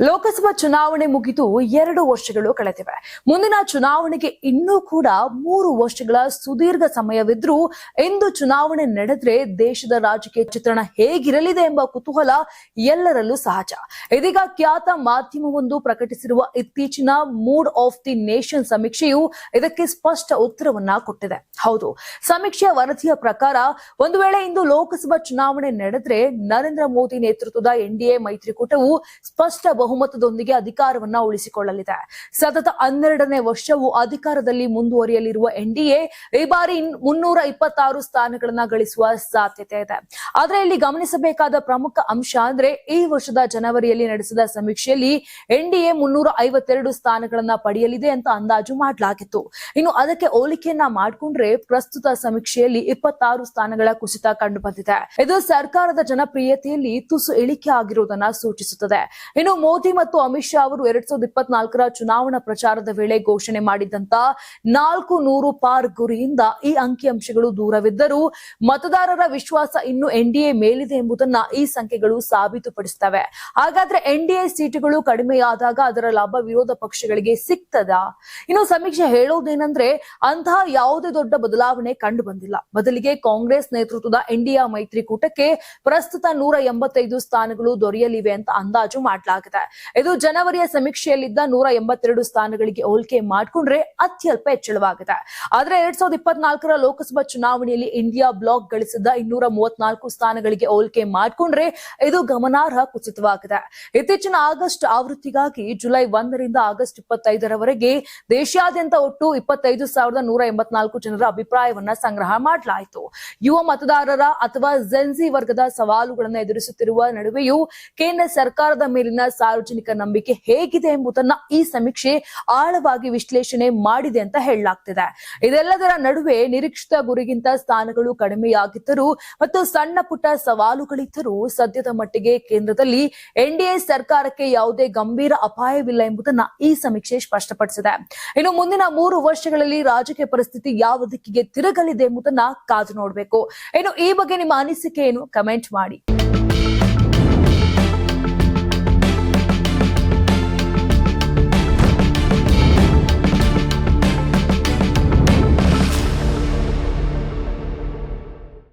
ಲೋಕಸಭಾ ಚುನಾವಣೆ ಮುಗಿದು 2 ವರ್ಷಗಳು ಕಳೆದಿವೆ. ಮುಂದಿನ ಚುನಾವಣೆಗೆ ಇನ್ನೂ ಕೂಡ 3 ವರ್ಷಗಳ ಸುದೀರ್ಘ ಸಮಯವಿದ್ರೂ ಇಂದು ಚುನಾವಣೆ ನಡೆದ್ರೆ ದೇಶದ ರಾಜಕೀಯ ಚಿತ್ರಣ ಹೇಗಿರಲಿದೆ ಎಂಬ ಕುತೂಹಲ ಎಲ್ಲರಲ್ಲೂ ಸಹಜ. ಇದೀಗ ಖ್ಯಾತ ಮಾಧ್ಯಮವೊಂದು ಪ್ರಕಟಿಸಿರುವ ಇತ್ತೀಚಿನ ಮೂಡ್ ಆಫ್ ದಿ ನೇಷನ್ ಸಮೀಕ್ಷೆಯು ಇದಕ್ಕೆ ಸ್ಪಷ್ಟ ಉತ್ತರವನ್ನ ಕೊಟ್ಟಿದೆ. ಹೌದು, ಸಮೀಕ್ಷೆಯ ವರದಿಯ ಪ್ರಕಾರ ಒಂದು ವೇಳೆ ಇಂದು ಲೋಕಸಭಾ ಚುನಾವಣೆ ನಡೆದ್ರೆ ನರೇಂದ್ರ ಮೋದಿ ನೇತೃತ್ವದ ಎನ್ಡಿಎ ಮೈತ್ರಿಕೂಟವು ಸ್ಪಷ್ಟ ಬಹುಮತದೊಂದಿಗೆ ಅಧಿಕಾರವನ್ನ ಉಳಿಸಿಕೊಳ್ಳಲಿದೆ. ಸತತ 12ನೇ ವರ್ಷವು ಅಧಿಕಾರದಲ್ಲಿ ಮುಂದುವರಿಯಲಿರುವ ಎನ್ಡಿಎ ಈ ಬಾರಿ 326 ಸ್ಥಾನಗಳನ್ನ ಗಳಿಸುವ ಸಾಧ್ಯತೆ ಇದೆ. ಆದ್ರೆ ಇಲ್ಲಿ ಗಮನಿಸಬೇಕಾದ ಪ್ರಮುಖ ಅಂಶ ಅಂದ್ರೆ ಈ ವರ್ಷದ ಜನವರಿಯಲ್ಲಿ ನಡೆಸಿದ ಸಮೀಕ್ಷೆಯಲ್ಲಿ ಎನ್ಡಿಎ 352 ಸ್ಥಾನಗಳನ್ನ ಪಡೆಯಲಿದೆ ಅಂತ ಅಂದಾಜು ಮಾಡಲಾಗಿತ್ತು. ಇನ್ನು ಅದಕ್ಕೆ ಹೋಲಿಕೆಯನ್ನ ಮಾಡಿಕೊಂಡ್ರೆ ಪ್ರಸ್ತುತ ಸಮೀಕ್ಷೆಯಲ್ಲಿ 26 ಸ್ಥಾನಗಳ ಕುಸಿತ ಕಂಡು ಬಂದಿದೆ. ಇದು ಸರ್ಕಾರದ ಜನಪ್ರಿಯತೆಯಲ್ಲಿ ತುಸು ಇಳಿಕೆ ಆಗಿರುವುದನ್ನ ಸೂಚಿಸುತ್ತದೆ. ಇನ್ನು ಮೋದಿ ಮತ್ತು ಅಮಿತ್ ಶಾ ಅವರು 2024ರ ಚುನಾವಣಾ ಪ್ರಚಾರದ ವೇಳೆ ಘೋಷಣೆ ಮಾಡಿದಂತ 400 ಪಾರ್ ಗುರಿಯಿಂದ ಈ ಅಂಕಿಅಂಶಗಳು ದೂರವಿದ್ದರೂ ಮತದಾರರ ವಿಶ್ವಾಸ ಇನ್ನು ಎನ್ಡಿಎ ಮೇಲಿದೆ ಎಂಬುದನ್ನ ಈ ಸಂಖ್ಯೆಗಳು ಸಾಬೀತುಪಡಿಸುತ್ತವೆ. ಹಾಗಾದ್ರೆ ಎನ್ಡಿಎ ಸೀಟುಗಳು ಕಡಿಮೆಯಾದಾಗ ಅದರ ಲಾಭ ವಿರೋಧ ಪಕ್ಷಗಳಿಗೆ ಸಿಗ್ತದಾ? ಇನ್ನು ಸಮೀಕ್ಷೆ ಹೇಳೋದೇನೆಂದ್ರೆ ಅಂತಹ ಯಾವುದೇ ದೊಡ್ಡ ಬದಲಾವಣೆ ಕಂಡು ಬಂದಿಲ್ಲ. ಬದಲಿಗೆ ಕಾಂಗ್ರೆಸ್ ನೇತೃತ್ವದ ಎನ್ಡಿಎ ಮೈತ್ರಿಕೂಟಕ್ಕೆ ಪ್ರಸ್ತುತ 185 ಸ್ಥಾನಗಳು ದೊರೆಯಲಿವೆ ಅಂತ ಅಂದಾಜು ಮಾಡಲಾಗಿದೆ. ಇದು ಜನವರಿಯ ಸಮೀಕ್ಷೆಯಲ್ಲಿದ್ದ 182 ಸ್ಥಾನಗಳಿಗೆ ಹೋಲಿಕೆ ಮಾಡಿಕೊಂಡ್ರೆ ಅತ್ಯಲ್ಪ ಹೆಚ್ಚಳವಾಗಿದೆ. ಆದ್ರೆ 2024ರ ಲೋಕಸಭಾ ಚುನಾವಣೆಯಲ್ಲಿ ಇಂಡಿಯಾ ಬ್ಲಾಕ್ ಗಳಿಸಿದ್ದ 234 ಸ್ಥಾನಗಳಿಗೆ ಹೋಲಿಕೆ ಮಾಡಿಕೊಂಡ್ರೆ ಇದು ಗಮನಾರ್ಹ ಕುಸಿತವಾಗಿದೆ. ಇತ್ತೀಚಿನ ಆಗಸ್ಟ್ ಆವೃತ್ತಿಗಾಗಿ ಜುಲೈ 1ರಿಂದ ಆಗಸ್ಟ್ 25ರವರೆಗೆ ದೇಶಾದ್ಯಂತ ಒಟ್ಟು 25,184 ಜನರ ಅಭಿಪ್ರಾಯವನ್ನ ಸಂಗ್ರಹ ಮಾಡಲಾಯಿತು. ಯುವ ಮತದಾರರ ಅಥವಾ ಜೆನ್ಜಿ ವರ್ಗದ ಸವಾಲುಗಳನ್ನು ಎದುರಿಸುತ್ತಿರುವ ನಡುವೆಯೂ ಕೇಂದ್ರ ಸರ್ಕಾರದ ಮೇಲಿನ ಸಾರ್ವಜನಿಕ ನಂಬಿಕೆ ಹೇಗಿದೆ ಎಂಬುದನ್ನ ಈ ಸಮೀಕ್ಷೆ ಆಳವಾಗಿ ವಿಶ್ಲೇಷಣೆ ಮಾಡಿದೆ ಅಂತ ಹೇಳಲಾಗ್ತಿದೆ. ಇದೆಲ್ಲದರ ನಡುವೆ ನಿರೀಕ್ಷಿತ ಗುರಿಗಿಂತ ಸ್ಥಾನಗಳು ಕಡಿಮೆಯಾಗಿದ್ದರೂ ಮತ್ತು ಸಣ್ಣ ಪುಟ್ಟ ಸವಾಲುಗಳಿದ್ದರೂ ಸದ್ಯದ ಮಟ್ಟಿಗೆ ಕೇಂದ್ರದಲ್ಲಿ ಎನ್ಡಿಎ ಸರ್ಕಾರಕ್ಕೆ ಯಾವುದೇ ಗಂಭೀರ ಅಪಾಯವಿಲ್ಲ ಎಂಬುದನ್ನ ಈ ಸಮೀಕ್ಷೆ ಸ್ಪಷ್ಟಪಡಿಸಿದೆ. ಇನ್ನು ಮುಂದಿನ 3 ವರ್ಷಗಳಲ್ಲಿ ರಾಜಕೀಯ ಪರಿಸ್ಥಿತಿ ಯಾವ ದಿಕ್ಕಿಗೆ ತಿರುಗಲಿದೆ ಎಂಬುದನ್ನ ಕಾದು ನೋಡಬೇಕು. ಇನ್ನು ಈ ಬಗ್ಗೆ ನಿಮ್ಮ ಅನಿಸಿಕೆ ಏನು? ಕಮೆಂಟ್ ಮಾಡಿ.